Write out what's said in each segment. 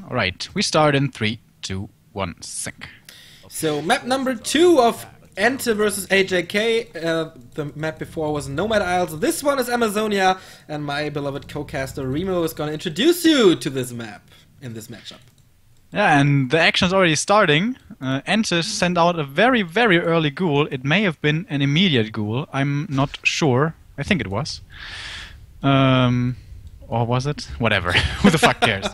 Alright, we start in 3, 2, 1, sync. So map number 2 of EnTe versus AJK. The map before was Nomad Isles. This one is Amazonia, and my beloved co-caster Remo is going to introduce you to this map in this matchup. Yeah, and the action is already starting. EnTe sent out a very, very early ghoul. It may have been an immediate ghoul. I'm not sure. I think it was. Or was it? Whatever. Who the fuck cares?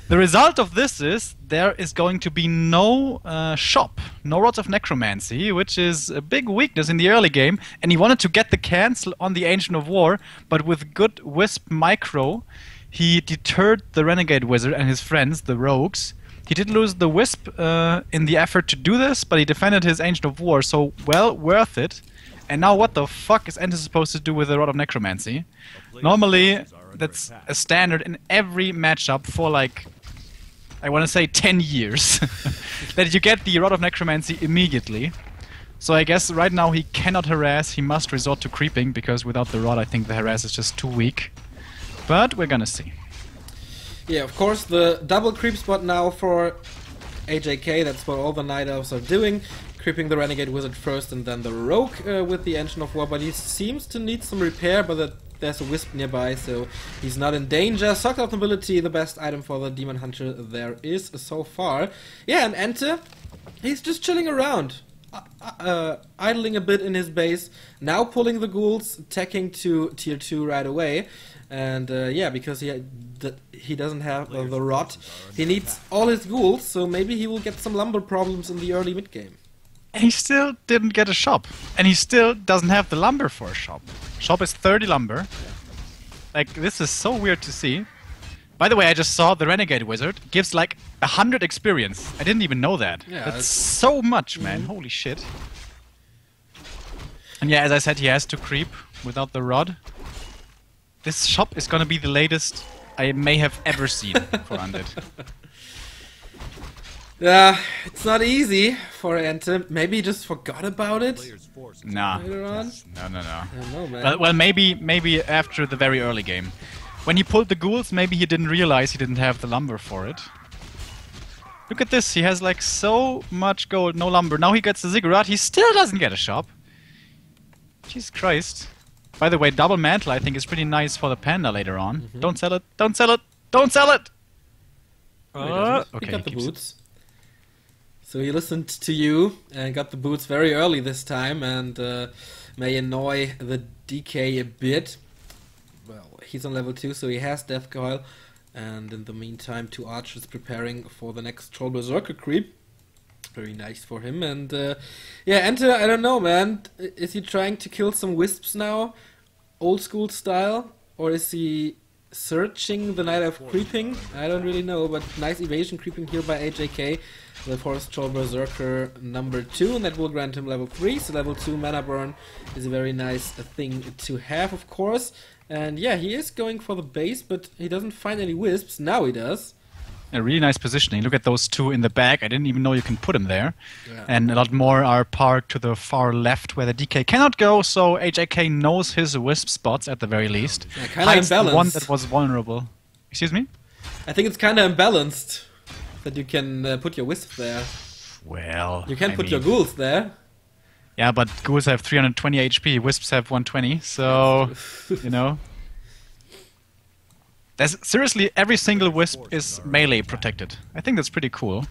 The result of this is there is going to be no shop, no Rods of Necromancy, which is a big weakness in the early game. And he wanted to get the cancel on the Ancient of War, but with good Wisp micro, he deterred the Renegade Wizard and his friends, the Rogues. He did lose the Wisp in the effort to do this, but he defended his Ancient of War, so well worth it. And now what the fuck is EnTe supposed to do with the Rod of Necromancy? Normally, that's a standard in every matchup for like, I want to say 10 years, that you get the Rod of Necromancy immediately. So I guess right now he cannot harass, he must resort to creeping, because without the Rod I think the harass is just too weak. But we're gonna see. Yeah, of course, the double creep spot now for AJK, that's what all the Night Elves are doing. Creeping the Renegade Wizard first and then the Rogue with the Ancient of War, but he seems to need some repair, but there's a Wisp nearby, so he's not in danger. Socked Out Nobility, the best item for the Demon Hunter there is so far. Yeah, and EnTe, he's just chilling around, idling a bit in his base, now pulling the ghouls, attacking to tier 2 right away. And yeah, because he doesn't have the Rod, he needs all his ghouls, so maybe he will get some lumber problems in the early mid game. And he still didn't get a shop. And he still doesn't have the lumber for a shop. Shop is 30 lumber. Like, this is so weird to see. By the way, I just saw the Renegade Wizard gives like 100 experience. I didn't even know that. Yeah, that's so much, man. Holy shit. And yeah, as I said, he has to creep without the Rod. This shop is gonna be the latest I may have ever seen for Undead. Yeah, it's not easy for EnTe. Maybe he just forgot about it. Nah. Later on. No. I don't know, man. Well, maybe after the very early game, when he pulled the ghouls, maybe he didn't realize he didn't have the lumber for it. Look at this. He has like so much gold, no lumber. Now he gets the ziggurat. He still doesn't get a shop. Jesus Christ. By the way, double mantle I think is pretty nice for the panda later on. Don't sell it. Don't sell it. Don't sell it. Okay, he got the boots. So he listened to you and got the boots very early this time, and may annoy the DK a bit. Well, he's on level 2, so he has Death Coil, and in the meantime 2 archers preparing for the next Troll Berserker creep. Very nice for him, and yeah, EnTe, I don't know, man. Is he trying to kill some wisps now, old school style, or is he searching the Night Elf creeping? I don't really know, but nice evasion creeping here by AJK. The Forest Troll Berserker number 2, and that will grant him level 3, so level 2 mana burn is a very nice thing to have, of course. And yeah, he is going for the base, but he doesn't find any wisps. Now he does. A really nice positioning. Look at those 2 in the back. I didn't even know you can put them there. Yeah. And a lot more are parked to the far left where the DK cannot go, so AJK knows his wisp spots at the very least. Yeah, kind of imbalanced. The one that was vulnerable. Excuse me? I think it's kind of imbalanced that you can put your wisp there. Well, you can put your ghouls there. Yeah, but ghouls have 320 HP, wisps have 120, so, you know. There's, seriously, every single wisp is melee protected. I think that's pretty cool.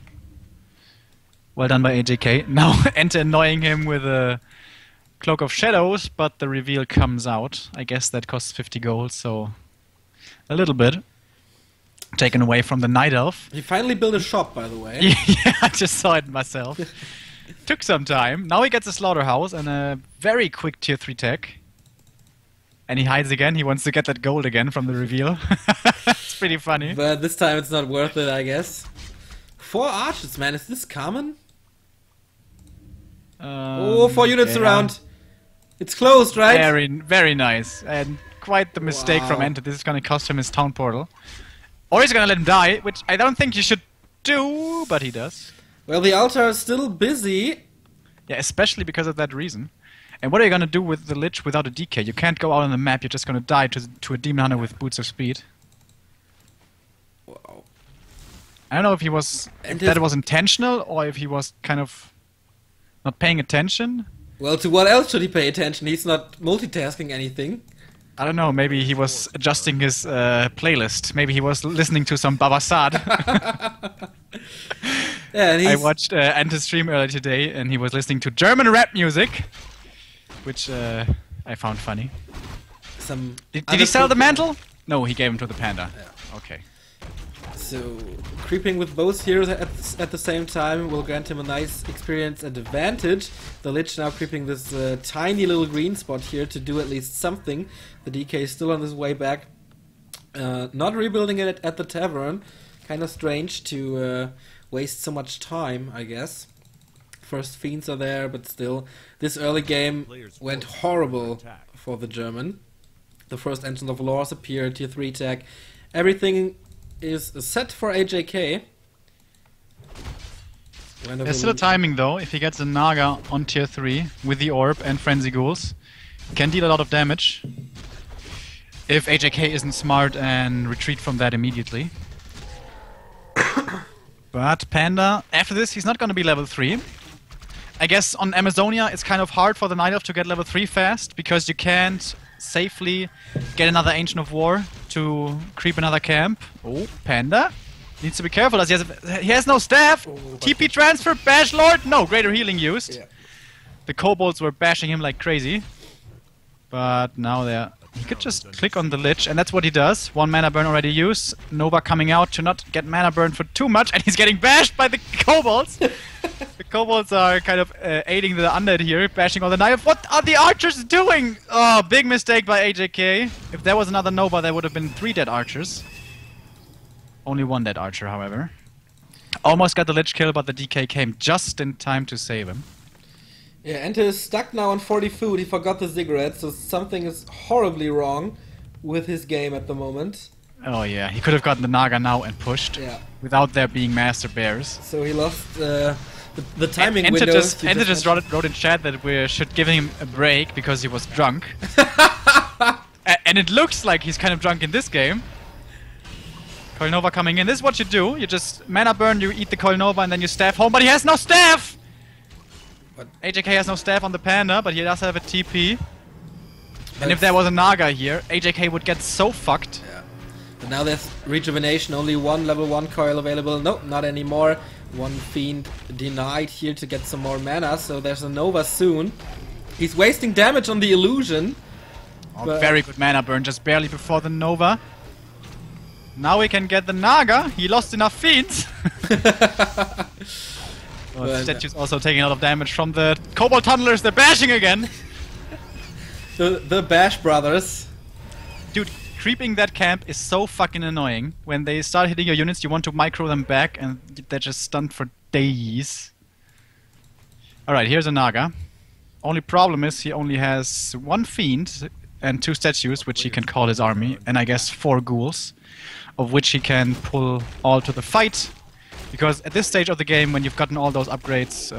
Well done by AJK. Now EnTe annoying him with a Cloak of Shadows, but the reveal comes out. I guess that costs 50 gold, so a little bit. Taken away from the Night Elf. He finally built a shop, by the way. Yeah, I just saw it myself. Took some time. Now he gets a slaughterhouse and a very quick tier 3 tech. And he hides again. He wants to get that gold again from the reveal. It's pretty funny. But this time it's not worth it, I guess. 4 archers, man. Is this common? Oh, 4 units around. It's closed, right? Very nice. And quite the mistake from EnTe. This is going to cost him his town portal. Or he's going to let him die, which I don't think you should do, but he does. Well, the altar is still busy. Yeah, especially because of that reason. And what are you going to do with the Lich without a DK? You can't go out on the map, you're just going to die to a Demon Hunter with Boots of Speed. Wow. I don't know if he was if that was intentional or if he was kind of not paying attention. Well, to what else should he pay attention? He's not multitasking anything. I don't know, maybe he was adjusting his playlist. Maybe he was listening to some Babasad. Yeah, and I watched EnTe stream earlier today, and he was listening to German rap music, which I found funny. Did he sell the mantle? No, he gave him to the panda. Yeah. Okay. So, creeping with both heroes at the same time will grant him a nice experience advantage. The Lich now creeping this tiny little green spot here to do at least something. The DK is still on his way back. Not rebuilding it at the tavern. Kind of strange to waste so much time, I guess. First Fiends are there, but still. This early game went horrible for the German. The first Engine of Laws appeared, tier 3 tag. Everything is set for AJK. There's still a timing though. If he gets a Naga on tier 3 with the Orb and Frenzy Ghouls, he can deal a lot of damage. If AJK isn't smart and retreat from that immediately. But Panda, after this, he's not going to be level 3. I guess on Amazonia it's kind of hard for the Night Elf to get level 3 fast, because you can't safely get another Ancient of War to creep another camp. Oh, Panda needs to be careful as he has no staff. TP transfer, Bash Lord, no, greater healing used. Yeah. The kobolds were bashing him like crazy. But now he could just click on the Lich, and that's what he does. 1 mana burn already used. Nova coming out to not get mana burn for too much, and he's getting bashed by the kobolds. The kobolds are kind of aiding the undead here, bashing all the knife. What are the archers doing? Oh, big mistake by AJK. If there was another Nova, there would have been 3 dead archers. Only 1 dead archer, however. Almost got the Lich kill, but the DK came just in time to save him. Yeah, EnTe is stuck now on 40 food. He forgot the cigarette, so something is horribly wrong with his game at the moment. Oh yeah, he could have gotten the Naga now and pushed without there being Master Bears. So he lost the timing window. EnTe just wrote in chat that we should give him a break because he was drunk. And it looks like he's kind of drunk in this game. Coil Nova coming in. This is what you do. You just mana burn, you eat the Coil Nova, and then you staff home. But he has no staff! But AJK has no staff on the Panda, but he does have a TP. And if there was a Naga here, AJK would get so fucked. Yeah. But now there's Rejuvenation, only 1 level 1 coil available. Nope, not anymore. 1 Fiend denied here to get some more mana, so there's a Nova soon. He's wasting damage on the Illusion. Oh, very good mana burn, just barely before the Nova. Now we can get the Naga. He lost enough Fiends. Well, the statue's also taking a lot of damage from the Kobold Tunnelers. They're bashing again. The Bash Brothers. Dude, creeping that camp is so fucking annoying. When they start hitting your units, you want to micro them back, and they're just stunned for days. Alright, here's a Naga. Only problem is he only has 1 Fiend and 2 statues, which he can call his army, and I guess 4 ghouls, of which he can pull all to the fight. Because at this stage of the game, when you've gotten all those upgrades,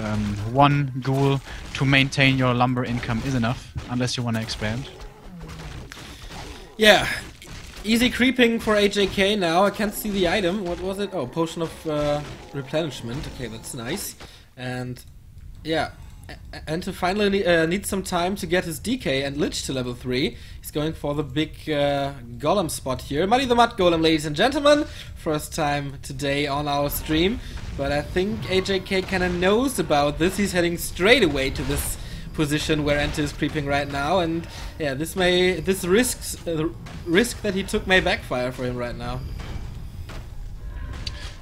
1 ghoul to maintain your lumber income is enough, unless you want to expand. Yeah, easy creeping for AJK now. I can't see the item. What was it? Oh, Potion of Replenishment. Okay, that's nice. And yeah, and to finally need some time to get his DK and Lich to level 3. He's going for the big Golem spot here. Muddy the Mud Golem, ladies and gentlemen. First time today on our stream. But I think AJK kind of knows about this. He's heading straight away to this position where EnTe is creeping right now. And yeah, this risk that he took may backfire for him right now.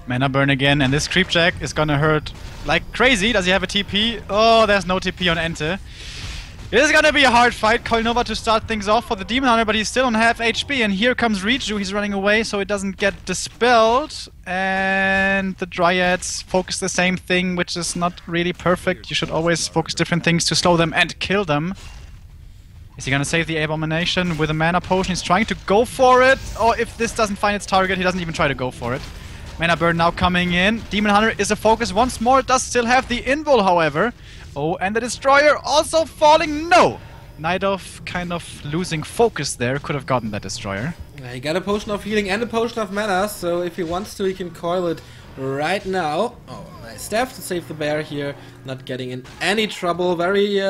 Mana burn again, and this creep jack is gonna hurt like crazy. Does he have a TP? Oh, there's no TP on EnTe. This is gonna be a hard fight. Coil Nova to start things off for the Demon Hunter, but he's still on half HP. And here comes Riju. He's running away so it doesn't get dispelled. And the Dryads focus the same thing, which is not really perfect. You should always focus different things to slow them and kill them. Is he gonna save the Abomination with a mana potion? He's trying to go for it. Or if this doesn't find its target, he doesn't even try to go for it. Mana burn now coming in. Demon Hunter is a focus once more. It does still have the invul, however. Oh, and the Destroyer also falling. No! Night Elf kind of losing focus there. Could have gotten that Destroyer. Yeah, he got a Potion of Healing and a Potion of Mana, so if he wants to, he can coil it right now. Oh, nice staff to save the bear here. Not getting in any trouble. Very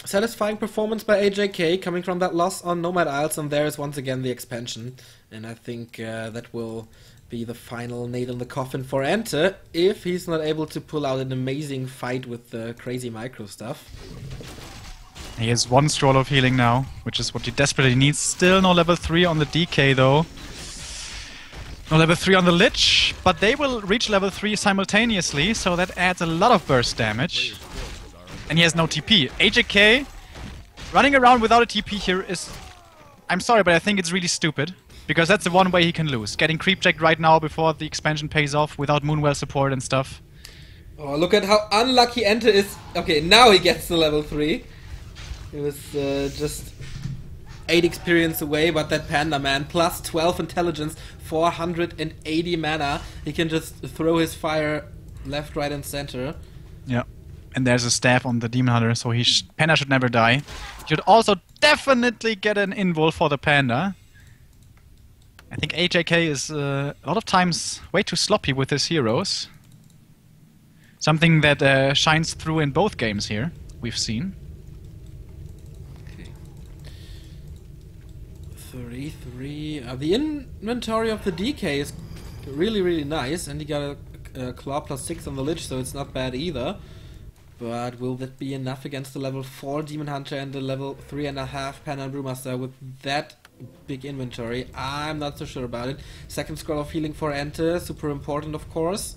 satisfying performance by AJK coming from that loss on Nomad Isles. And there is once again the expansion. And I think that will be the final nail in the coffin for EnTe if he's not able to pull out an amazing fight with the crazy micro stuff. He has one scroll of healing now, which is what he desperately needs. Still no level 3 on the DK though. No level 3 on the Lich, but they will reach level 3 simultaneously, so that adds a lot of burst damage. And he has no TP. AJK running around without a TP here is... I'm sorry, but I think it's really stupid. Because that's the one way he can lose. Getting creep checked right now before the expansion pays off without Moonwell support and stuff. Oh, look at how unlucky EnTe is. Okay, now he gets to level 3. It was just 8 experience away, but that Panda man, plus 12 intelligence, 480 mana. He can just throw his fire left, right and center. Yeah, and there's a staff on the Demon Hunter, so Panda should never die. Should also definitely get an invul for the Panda. I think AJK is a lot of times way too sloppy with his heroes. Something that shines through in both games here, we've seen. 3-3. The inventory of the DK is really, really nice, and he got a claw plus 6 on the Lich, so it's not bad either. But will that be enough against the level 4 Demon Hunter and the level 3.5 Panda and Brewmaster with that big inventory? I'm not so sure about it. Second scroll of healing for EnTe, super important of course.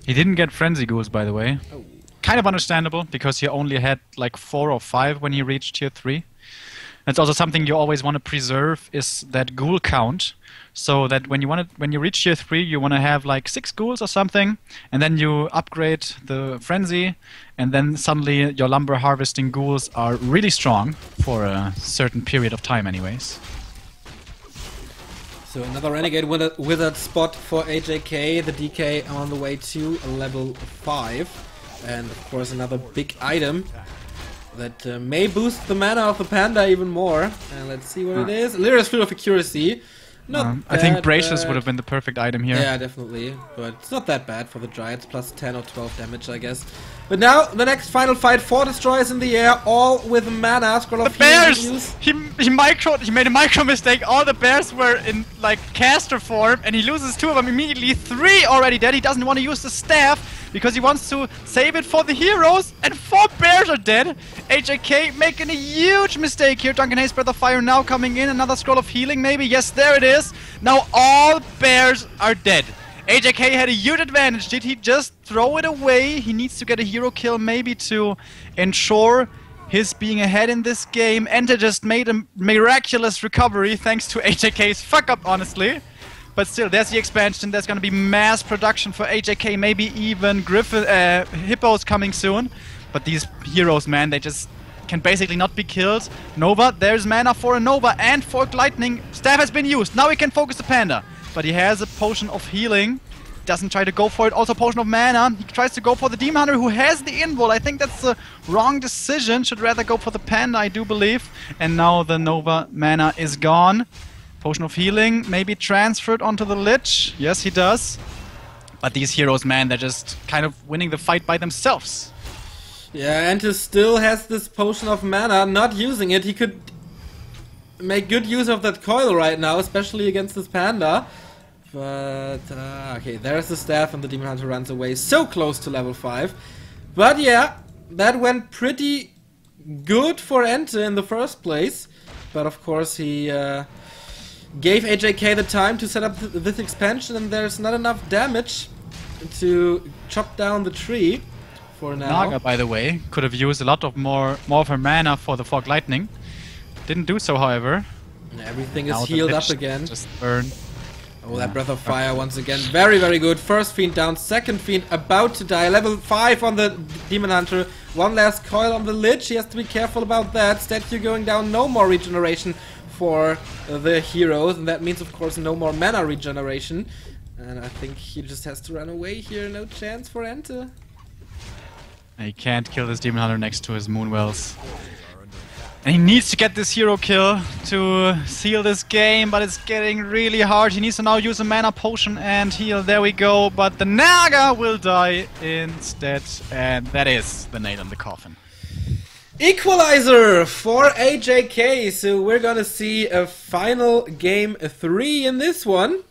He didn't get Frenzy Ghouls, by the way. Oh. Kind of understandable, because he only had like 4 or 5 when he reached tier 3. That's also something you always want to preserve, is that ghoul count. So that when you reach tier 3, you want to have like 6 ghouls or something, and then you upgrade the frenzy, and then suddenly your lumber harvesting ghouls are really strong for a certain period of time anyways. So another Renegade Wizard spot for AJK, the DK on the way to level 5. And of course another big item that may boost the mana of the Panda even more. And let's see what it is. Lyra's Field of Accuracy. Not I think Bracious would have been the perfect item here. Yeah, definitely. But it's not that bad for the Giants. Plus 10 or 12 damage, I guess. But now, the next final fight. 4 Destroyers in the air, all with mana. Scroll of the bears! He made a micro mistake. All the bears were in, like, caster form, and he loses 2 of them immediately. 3 already dead. He doesn't want to use the staff, because he wants to save it for the heroes, and 4 bears are dead. AJK making a huge mistake here. Duncan Hayes Breath of Fire now coming in. Another scroll of healing, maybe. Yes, there it is. Now all bears are dead. AJK had a huge advantage. Did he just throw it away? He needs to get a hero kill maybe to ensure his being ahead in this game. EnTe just made a miraculous recovery thanks to AJK's fuck up, honestly. But still, there's the expansion. There's gonna be mass production for AJK. Maybe even hippos coming soon. But these heroes, man, they just can basically not be killed. Nova, there's mana for a Nova and Forked Lightning. Staff has been used. Now he can focus the Panda. But he has a potion of healing. Doesn't try to go for it. Also potion of mana. He tries to go for the Demon Hunter who has the invul. I think that's the wrong decision. Should rather go for the Panda, I do believe. And now the Nova mana is gone. Potion of healing maybe transferred onto the Lich. Yes, he does. But these heroes, man, they're just kind of winning the fight by themselves. Yeah, EnTe still has this potion of mana, not using it. He could make good use of that coil right now, especially against this Panda. But, okay, there's the staff and the Demon Hunter runs away so close to level 5. But yeah, that went pretty good for EnTe in the first place. But of course he gave AJK the time to set up this expansion, and there's not enough damage to chop down the tree. For now. Naga, by the way, could have used a lot of more of her mana for the Forked Lightning. Didn't do so, however. Everything is healed up again. Just burn. Oh, that Breath of Fire once again. Very, very good. First Fiend down, second Fiend about to die. Level 5 on the Demon Hunter. One last coil on the Lich. He has to be careful about that. Statue going down. No more regeneration for the heroes. And that means, of course, no more mana regeneration. And I think he just has to run away here. No chance for EnTe. He can't kill this Demon Hunter next to his Moonwells. And he needs to get this hero kill to seal this game, but it's getting really hard. He needs to now use a mana potion and heal. There we go, but the Naga will die instead, and that is the nail in the coffin. Equalizer for AJK, so we're gonna see a final game 3 in this one.